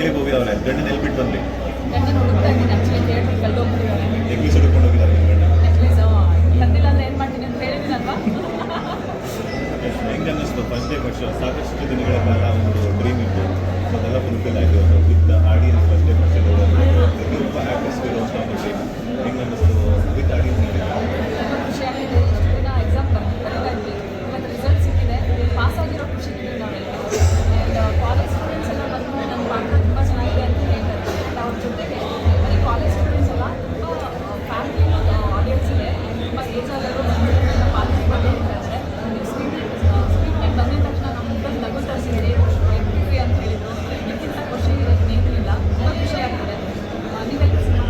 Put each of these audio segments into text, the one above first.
ಕೇಳಿಗೆ ಹೋಗಿದವಲ್ಲ ಗಂಡನ ಎಲ್ಲಿ ಬಿಟ್ಟು ಬಂದ್ರಿ ಗಂಡನ ಹುಡುಕ್ತಾ ಇದ್ದೀನಿ ಆಕ್ಚುಲಿ ಥಿಯೇಟ್ರಿಗೆ ಕಳ್ದೋಗ್ಬಿಟ್ಟಿದ್ದಾರೆ. ನೆಕ್ಲೆಸ್ ಹುಡ್ಕೊಂಡು ಹೋಗಿದ್ದಾರೆ ನಿಮ್ಮ ಗಂಡ ನೆಕ್ಲೆಸ್ ತಂದಿಲ್ಲ ಅಂದ್ರೆ ಏನು ಮಾಡ್ತೀನಿ ಅಂತ ಹೇಳಿದ್ದೀನಲ್ವಾ. ಹೆಂಗೆ ಅನ್ನಿಸ್ತು ಫಸ್ಟ್ ಡೇ ಫಸ್ಟ್ ಸಾಕಷ್ಟು ದಿನಗಳ ಕಾಲ ಒಂದು ಡ್ರೀಮ್ ಇತ್ತು ಅದೆಲ್ಲ ಫುಲ್ಫಿಲ್ ಆಯಿತು with audience first day first ತುಂಬ ಆ್ಯಕ್ಟಿಸ್ಟಿರೋ ಅಂತ ಒಂದು ಡ್ರೀಮ್ ಹೆಂಗೆ ಅನ್ನಿಸ್ತು ವಿತ್ ಆಡಿಯನ್ಸ್ ಖುಷಿ ಆಗಿದೆ. ಇಷ್ಟು ದಿನ ಎಕ್ಸಾಮ್ ಬರೀತಾ ಇದ್ವಿ, ಇವತ್ತು ರಿಸಲ್ಟ್ ಸಿಕ್ಕಿದೆ. ಪಾಸ್ ಆಗಿರೋ ಖುಷಿ ಇದೆ ನಾವೆಲ್ಲ. ಆ್ಯಂಡ್ ಕಾಲೇಜ್ ಸ್ಟೂಡೆಂಟ್ಸ್ ಎಲ್ಲ ಬಂದು ನನ್ನ ಪಾಠ ತುಂಬ ಚೆನ್ನಾಗಿದೆ ಅಂತ ಹೇಳ್ತಾರೆ. ಆ್ಯಂಡ್ ಅವ್ರ ಜೊತೆಗೆ ಬರೀ ಕಾಲೇಜ್ ಸ್ಟೂಡೆಂಟ್ಸ್ ಎಲ್ಲ ತುಂಬ ಫ್ಯಾಮಿಲಿ ಆಡಿಯನ್ಸ್ ಇದೆ. ತುಂಬ ಏಜ್ ಆಗೋರು ಬಂದು ನನ್ನ ಪಾಲಿಸಿ ಬಗ್ಗೆ ಹೇಳ್ತಾ ಇದ್ದಾರೆ. ನೀವು ಸ್ಕ್ರೀನ್ ಬಂದಿದ ತಕ್ಷಣ ನಮ್ಮ ಮುಖದಲ್ಲಿ ನಗು ತರಿಸಿದ್ರಿ ಎಕ್ಟಿವಿ ಅಂತ ಹೇಳಿದ್ರು. ಇದಕ್ಕಿಂತ ಖುಷಿ ಏನೂ ಇಲ್ಲ. ತುಂಬ ಖುಷಿ ಆಗ್ತಿದೆ. ನೀವೆಲ್ಲ ಸಿನಿಮಾ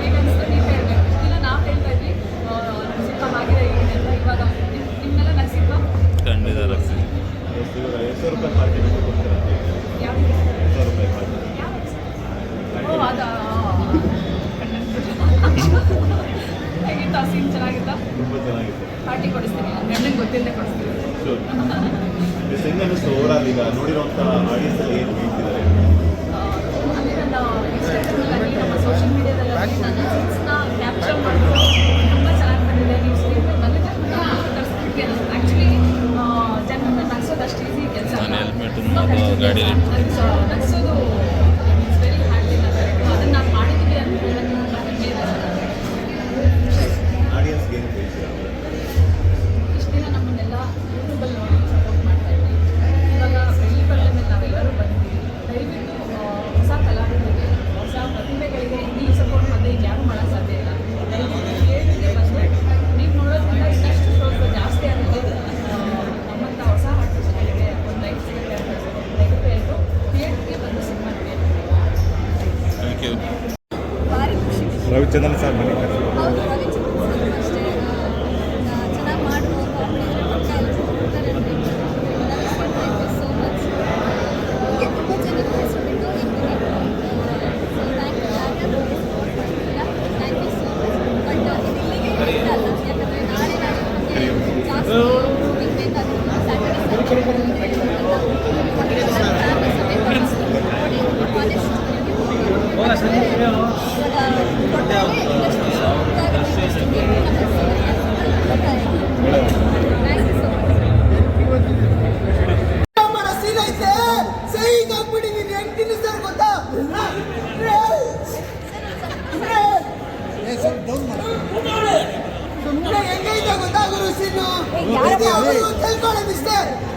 ಹೇಗೆ ಅನಿಸ್ತು ನೀವು ಹೇಳಬೇಕು. ಇಲ್ಲ ನಾವು ಹೇಳ್ತಾ ಇದ್ವಿ ಸಿನಿಮಾ ಆಗಿದೆ ಹೀಗಿದೆ ಅಂತ. ಇವಾಗ ನಿಮ್ಮನ್ನೆಲ್ಲ ನಗಿಸಿದ್ವಾ? ಖಂಡಿತ ರಕ್ಷಿ ಇವಾಗ ₹2,000 ಪಾರ್ಟಿ ಕೊಡ್ತೀರಾ ಯಾವ ₹2,000 ಪಾರ್ಟಿ ಓ ಅದಾ ಹೇಗಿತ್ತು ಆ ಸೀನ್? ಚೆನ್ನಾಗಿತ್ತಾ? ತುಂಬ ಚೆನ್ನಾಗಿತ್ತು ಪಾರ್ಟಿ ಕೊಡಿಸ್ತೀನಿ, ಗಂಡಂಗೆ ಗೊತ್ತಿಲ್ಲದೆ ಕೊಡಿಸ್ತೀನಿ. ಶೂರ್ ಹೆಂಗೆ ಅನ್ನಿಸ್ತು ಓವರಾಲ್ ಈಗ ನೋಡಿರೋಂಥ ಆಡಿಯನ್ಸ್ ಎಲ್ಲ ಏನು ಹೇಳ್ತಿದ್ದಾರೆ ಅಂದರೆ ನನ್ನ ಇನ್ಸ್ಟಾಗ್ರಾಮಲ್ಲಿ ನಮ್ಮ ಸೋಷಿಯಲ್ ಮೀಡಿಯಾದಲ್ಲಿ ನನ್ನ ಸೀನ್ಸ್ನ ಕ್ಯಾಪ್ಚರ್ ಮಾಡಿದ್ರು ತುಂಬ ಚೆನ್ನಾಗಿ ಬಂದಿದೆ. ನೀವು ಸ್ಕ್ರೀನ್ ಬಂದಿದ್ದೆ ತರಿಸ್ಲಿಕ್ಕೆ ಆ್ಯಕ್ಚುಲಿ ಜನರನ್ನ ನಗಿಸೋದು ಅಷ್ಟು ಈಸಿ ಕೆಲಸ. ನಾನು ಹೆಲ್ಮೆಟ್ ಗಾಡಿ ನಗಿಸೋದು ಇಟ್ಸ್ ವೆರಿ ಹಾರ್ಡ್ ಇನ್ ಅದನ್ನು ನಾನು ಮಾಡಿದ್ದೀವಿ ಅಂತ ಹೇಳೋದು ನನಗೆ ಆಡಿಯನ್ಸ್ಗೆ ಏನು ಹೇಳ್ತೀರಾ ಇಷ್ಟು ದಿನ ನಮ್ಮನ್ನೆಲ್ಲ ಯೂಟ್ಯೂಬಲ್ಲಿ ನೋಡಿ ಸಪೋರ್ಟ್ ಮಾಡ್ತಾ ಇದ್ವಿ. ಇವಾಗ ಬೆಳ್ಳಿ ಪರದೆ ಮೇಲೆ ನಾವೆಲ್ಲರೂ ಬಂದಿದ್ದೀವಿ. ದಯವಿಟ್ಟು ಹೊಸ ಕಲಾವಿದರಿಗೆ ಹೊಸ ಪ್ರತಿಭೆಗಳಿಗೆ ನೀವು ಸಪೋರ್ಟ್ ಮಾಡದೆ ಈಗ ಯಾರು ಮಾಡೋಕ್ಕೆ ಸಾಧ್ಯ ಇಲ್ಲ. ದಯವಿಟ್ಟು ಥಿಯೇಟ್ರಿಗೆ ಬಂದು ನೀವು ನೋಡೋದ್ರಿಂದ ಇನ್ನಷ್ಟು ಶೋಸ್ ಜಾಸ್ತಿ ಆಗುತ್ತೆ. ನಮ್ಮಂಥ ಹೊಸ ಆರ್ಟಿಸ್ಟ್ಗಳಿಗೆ ಒಂದು ಲೈಫ್ ಸಿಗುತ್ತೆ ಅಂತ ದಯವಿಟ್ಟು ಎಲ್ಲರೂ ಥಿಯೇಟ್ರಿಗೆ ಬಂದು ಸಿನಿಮಾ ನೋಡಿ. Thank you. ಭಾರಿ ಖುಷಿ. ರವಿಚಂದ್ರನ್ ಸರ್ ಬನ್ನಿ ಹೌದು, ರವಿಚಂದ್ರನ್ ಸರ್ ಅಷ್ಟೇ ಚೆನ್ನಾಗಿ ಮಾಡುವ ಪಕ್ಕ ಎಲ್ಲ ಕೊಡ್ತಾರೆ ಅಂತ ಥ್ಯಾಂಕ್ ಯು ಸೋ ಮಚ್. ಹೀಗೆ ತುಂಬ ಜನ ಕಳಿಸ್ಬಿಟ್ಟು ಸೊ ಥ್ಯಾಂಕ್ ಯು. ಯಾರ್ಯಾರು ಸಪೋರ್ಟ್ ಮಾಡ್ತೀರಾ thank you so much. But ಇದು ಇಲ್ಲಿಗೆ ಇರಲ್ಲ, ಯಾಕಂದರೆ ನಾಳೆ ನಮಗೆ ಜಾಸ್ತಿ ಬೇಕಾಗುತ್ತೆ.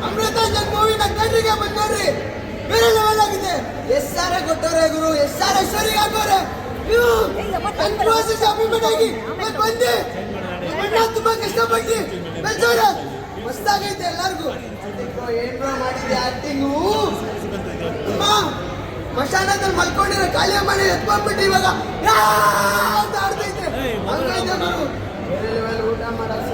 ಅಮೃತಾಂಜನ್ ಮೂವಿನ ಥಿಯೇಟರ್ಗೆ ಬಂದವ್ರಿ ಬೇರೆ ಲೆವೆಲ್ ಆಗಿದೆ. SR ಕೊಟ್ಟವ್ರೆ ಗುರು, SR ಐಶ್ವರ್ಯ ಹಾಕೋರೆ. ಅಭಿಮಾನಾಗಿ ಬಂದು ತುಂಬಾ ಕಷ್ಟಪಟ್ಟು ಬೆಳೆಸೋರೆ. ಮಸ್ತಾಗೈತೆ ಎಲ್ಲರಿಗೂ. ಏನ್ ಮಾಡಿದೆ ಆಕ್ಟಿಂಗು. ಮಶಾನದಲ್ಲಿ ಮಲ್ಕೊಂಡಿರೋ ಕಾಳಿಯ ಮನೆ ಎತ್ಕೊಂಡ್ಬಿಟ್ಟು ಇವಾಗ ಅಂತ ಆಡ್ತೈತೆ. ಹಂಗೈತೆ ಗುರು, ಬೇರೆ ಲೆವೆಲ್ ಊಟ ಮಾಡೋದು.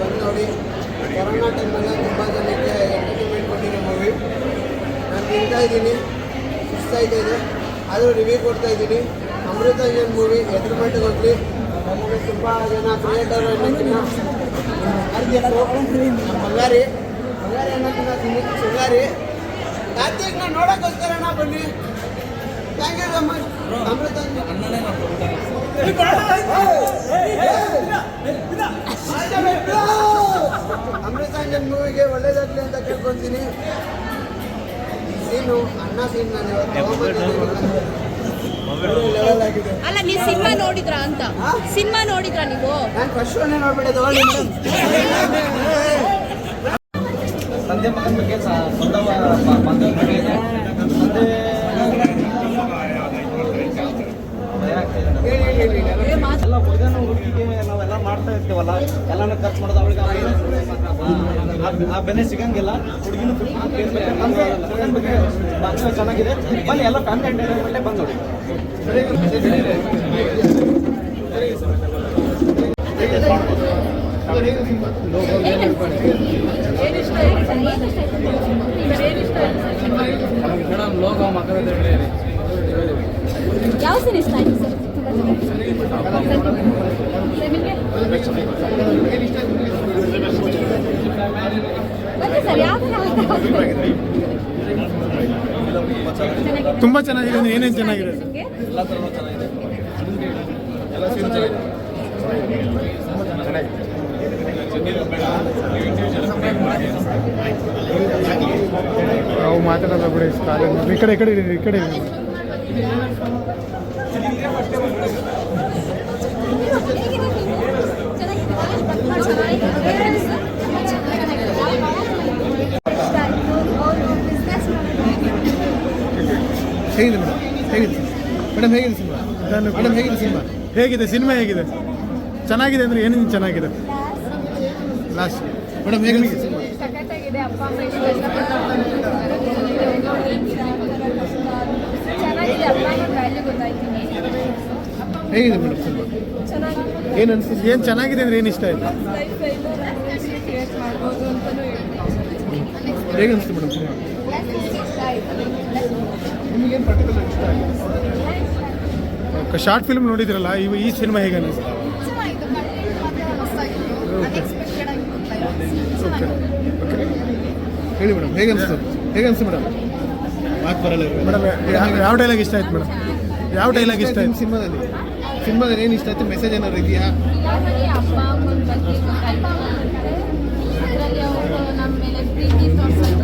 ಬಂದು ನೋಡಿ, ಕೊರೋನಾ ಟೈಮಲ್ಲಿ ತುಂಬ ಜನಕ್ಕೆ ಎಂಟರ್ಟೈನ್ಮೆಂಟ್ ಕೊಟ್ಟಿರೋ ಮೂವಿ. ನಾನು ತಿಂತಾ ಇದ್ದೀನಿ, ಸುಸ್ತಾಯ್ತಾ ಇದೆ, ಆದರೂ ರಿವ್ಯೂ ಕೊಡ್ತಾ ಇದ್ದೀನಿ. ಅಮೃತಾಂಜನ್ ಮೂವಿ ಎದ್ರ ಮಟ್ಟಿಗೆ ಹೋಗ್ಲಿ. ತುಂಬ ಜನ ಕ್ರಿಯೇಟರ್ ಅನ್ನೋಕ್ಕಿಂತ ಬಂಗಾರಿ ಅನ್ನೋಕ್ಕಿಂತ ಶೃಂಗಾರಿ ಕಾರ್ತಿಕ್ನ ನೋಡೋಕ್ಕೋಸ್ಕರನ ಬನ್ನಿ. Thank you so much. Amrutanjan ಮೂವಿಗೆ ಒಳ್ಳೇದಾಗಲಿ ಅಂತ ಕೇಳ್ಕೊತೀನಿ. ಸೀನು ಅಣ್ಣ ಸೀನ್ ನಾನು ಲೆವೆಲ್ ಆಗಿದೆ. ಅಲ್ಲ, ನೀವು ಸಿನಿಮಾ ನೋಡಿದ್ರಾ ಅಂತ? ಸಿನಿಮಾ ನೋಡಿದ್ರಾ ನೀವು? ನಾನು ಫಸ್ಟ್ ಶೋನೇ ನೋಡ್ಬಿಡೋದು. ತಂದೆ ಮಗನ ಬಗ್ಗೆ ಸ್ವಂತ ಮಗನ ಬಗ್ಗೆ ತಂದೆ ಎಲ್ಲ ಹುಡುಗನ ಹುಡುಗಿಗೆ ನಾವೆಲ್ಲ ಮಾಡ್ತಾ ಇರ್ತೀವಲ್ಲ, ಎಲ್ಲಾನು ಖರ್ಚು ಮಾಡೋದು ಅವಳಿಗೆ ಆ ಬೆಲೆ ಸಿಗಂಗಿಲ್ಲ. ಹುಡುಗಿನ ಹುಡುಗನ ಬಗ್ಗೆ ಚೆನ್ನಾಗಿದೆ. ಬನ್ನಿ ಎಲ್ಲ ಫ್ಯಾಮಿಲಿ ಎಂಟರ್ಟೈನ್ಮೆಂಟೇ ಬಂದು ನೋಡಿ. ಯಾವ ಸೀನ್ ಇಷ್ಟ ಆಯ್ತು ಸರ್? ಬನ್ನಿ ಸರ್ ಯಾವ್ದು ತುಂಬ ಚೆನ್ನಾಗಿದೆ ಅಂದ್ರೆ ಏನೇನು ಚೆನ್ನಾಗಿದೆ? ನಿಮಗೆ ಎಲ್ಲ ಥರನೂ ಚೆನ್ನಾಗಿದೆ. ಎಲ್ಲ ಸೀನ್ ನಾವು ಮಾತಾಡೋದ ಬಿಡಿ ಈ ಕಡೆ ಈ ಕಡೆ ಇರಿ, ಈ ಕಡೆ ಇರಿ. ಹೇಗಿದೆ ಮೇಡಮ್? ಹೇಗಿದೆ ಮೇಡಮ್? ಹೇಗಿದೆ ಸಿನಿಮಾ? ಮೇಡಮ್ ಹೇಗಿದೆ ಸಿನಿಮಾ? ಹೇಗಿದೆ ಸಿನಿಮಾ? ಹೇಗಿದೆ? ಚೆನ್ನಾಗಿದೆ ಅಂದರೆ ಏನೇನು ಚೆನ್ನಾಗಿದೆ? ಲಾಸ್ಟ್ ಮೇಡಮ್ ಹೇಗಿದೆ ಸಿನಿಮಾ? ಸಖತ್ತಾಗಿದೆ. ಅಪ್ಪ ಅಮ್ಮ ಎಷ್ಟು ಕಷ್ಟಪಟ್ಟು ಚೆನ್ನಾಗಿದೆ. ಅಪ್ಪ ಅಮ್ಮ ವ್ಯಾಲ್ಯೂ ಗೊತ್ತಾಯ್ತು. ಹೇಗಿದೆ ಮೇಡಮ್ ಸಿನಿಮಾ? ಚೆನ್ನಾಗಿದೆ. ಏನು ಅನಿಸ್ತು? ಏನು ಚೆನ್ನಾಗಿದೆ ಅಂದರೆ ಏನು ಇಷ್ಟ ಆಯಿತು? ಲೈಫ್ ಕ್ರಿಯೇಟ್ ಮಾಡ್ಬೋದು ಅಂತಲೂ ಹೇಳ್ಬೋದು. ಹೇಗೆ ಅನಿಸ್ತು ಮೇಡಮ್ ಸಿನಿಮಾ? ನಿಮಗೇನು ಪರ್ಟಿಕ್ಯುಲರ್ ಇಷ್ಟ ಆಗಿದೆ? ಶಾರ್ಟ್ ಫಿಲ್ಮ್ ನೋಡಿದ್ರಲ್ಲ, ಈ ಸಿನಿಮಾ ಹೇಗೆ ಅನ್ನಿಸ್ತು? ಹೇಳಿ ಮೇಡಮ್, ಹೇಗೆ ಅನಿಸ್ತು? ಹೇಗೆ ಅನಿಸ್ತು ಮೇಡಮ್? ಮಾತು ಬರಲ್ಲ ಮೇಡಮ್ ಯಾವ ಡೈಲಾಗ್ ಇಷ್ಟ ಆಯ್ತು ಮೇಡಮ್? ಯಾವ ಡೈಲಾಗ್ ಇಷ್ಟ ಆಯ್ತು? ಸಿನಿಮಾದಲ್ಲಿ ಏನು ಇಷ್ಟ ಆಯ್ತು? ಮೆಸೇಜ್ ಏನಾದ್ರು ಇದೆಯಾ? ಫಿಲಮಲ್ಲಿ ಅಪ್ಪ ಅಮ್ಮನ ಬಗ್ಗೆ ಗೊತ್ತಾಯ್ತು. ಅದರಲ್ಲಿ ಅವರು ನಮ್ಮ ಮೇಲೆ ಪ್ರೀತಿ ತೋರಿಸೋದು.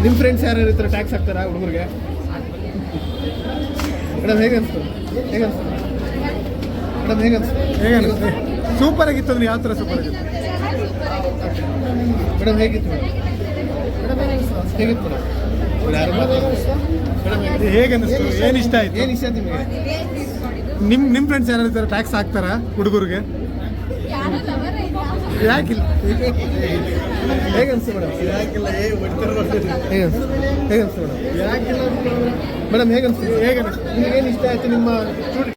ನಿಮ್ಮ ಫ್ರೆಂಡ್ಸ್ ಯಾರು ಇರ್ತಾರೆ ಟ್ಯಾಕ್ಸ್ ಹಾಕ್ತಾರಾ ಹುಡುಗರಿಗೆ? ಮೇಡಮ್ ಹೇಗೆ ಅನಿಸ್ತು? ಹೇಗೆ ಅನಿಸ್ತು ಮೇಡಮ್? ಹೇಗೆ ಅನಿಸ್ತು? ಹೇಗೆ ಅನ್ನಿಸ್ತು? ಸೂಪರ್ ಆಗಿತ್ತು ಅಂದ್ರೆ ಯಾವ ಥರ ಸೂಪರ್ ಆಗಿತ್ತು? ಮೇಡಮ್ ಹೇಗಿತ್ತು ಮೇಡಮ್? ಹೇಗಿತ್ತು ಮೇಡಮ್? ಯಾರು ಮೇಡಮ್ ಹೇಗೆ ಅನ್ನಿಸ್ತು? ಏನು ಇಷ್ಟ ಆಯ್ತು? ಏನು ಇಷ್ಟ ಆಯ್ತು ನಿಮಗೆ? ನಿಮ್ಮ ಫ್ರೆಂಡ್ಸ್ ಯಾರು ಇರ್ತಾರೆ ಟ್ಯಾಕ್ಸ್ ಹಾಕ್ತಾರಾ ಹುಡುಗರಿಗೆ? ಯಾಕಿಲ್ಲ? ಹೇಗೆ ಅನಿಸ್ತು ಮೇಡಮ್? ಹೇಗೆ ಅನಿಸ್ತು? ಹೇಗೆ ಅನಿಸ್ತು ಮೇಡಮ್? ಮೇಡಮ್ ಹೇಗೆ ಅನಿಸ್ತು? ಹೇಗೆ ಅನ್ನಿಸ್ತು? ನಿಮಗೇನು ಇಷ್ಟ ಆಯಿತು ನಿಮ್ಮ